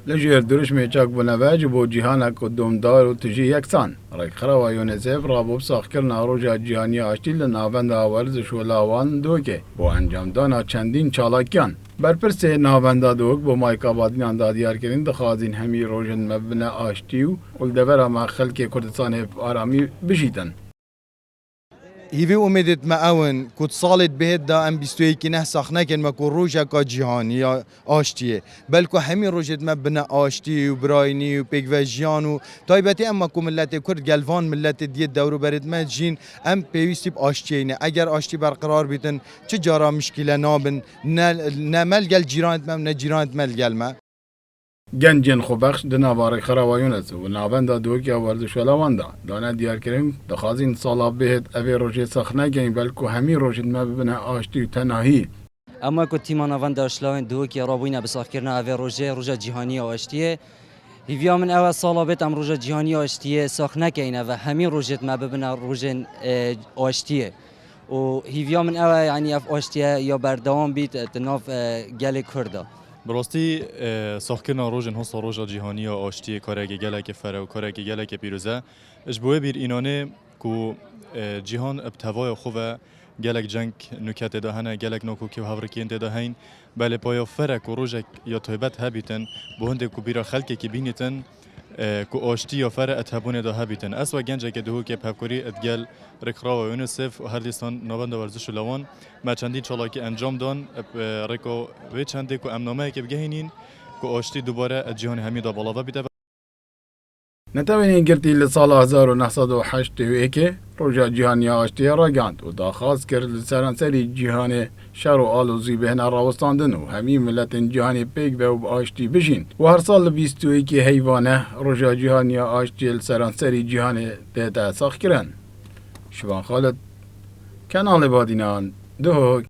لجیر درش میچاک بنواج بو جهان کدوم دار و تجی یکسان رای خرا و یونسف رابط ساخت کردن روزا جهانی آشتیل ناوند آورزش و لاوان دوکه بو انجام دانا چندین چالاکیان برپرس ناوندا دوک بو مایکا بادیان دادیار کردن دخوازین همی روزن مبنى آشتی و الدورا ما خلق کردستان آرامی بشیدن. هیوی امیدت معاون کد سالت بهت دا ام بیستوی که نه ساخنه کن مکو روژا کا جهانی آشتیه بلکه همین روژت ما بنا آشتی و براینی و پیگوژیان و تایبتی اما کو ملت کرد گلوان ملت دیت دورو برد ما جین ام پیوستی آشتیه نه اگر آشتی برقرار بیتن چه جارا مشکل نابن نه ملگل جیرانت ما نه جیرانت ملگل ما گنجین خوبخش دنوار خروایون است و ناوندا دوکی ورزش ولواندا دانه دیار کریم دخوازین سالا بهت اوی روژه سخنه گین بلکه همی روژه ما ببینه آشتی و تنهایی اما که تیم ناوندا اشلاوین دوکی رابوینا بساخ کردن اوی روژه جهانی آشتیه هیویا من اول سالا بیت ام روژه جهانی آشتیه سخنه گین و همی روژه ما ببینه روژه آشتیه و هیویا من اول یعنی اف آشتیه یا بردوام بیت تناف گل کرده براستی ساختن روزن هست روزا جهانی آشتی کاری که گله که فرا و کاری که گله که پیروزه اجبوی بیر اینانه کو جهان ابتوای خوبه گلک جنگ نکات دهانه گلک نوکو که هاورکین دهاین بله پایا فرق و روزک یا تایبت هبیتن بهند کو بیرا خلک که بینیتن کو آشتی یا فرق اتهابونه ده هبیتن اسوا گنجه که دهو که پاکوری ادگل رکرا و یونسف و هر دیستان نوبند ورزش لوان ما چندین چالاکی انجام دان رکو و چندی کو امنامه که بگهینین کو آشتی دوباره جهان همیدا بالا بیده نتوانین گرتی لسال 1981 روژا جهانی آشتی را گاند و داخواست کرد لسرانسری جهان شر و آلوزی بهن راوستاندن و همی ملت جهانی پیگ و آشتی بشین و هر سال 21 حیوانه روژا جهانی آشتی لسرانسری جهان ده ساخت کرن. شبان خالد کانال بادینان دو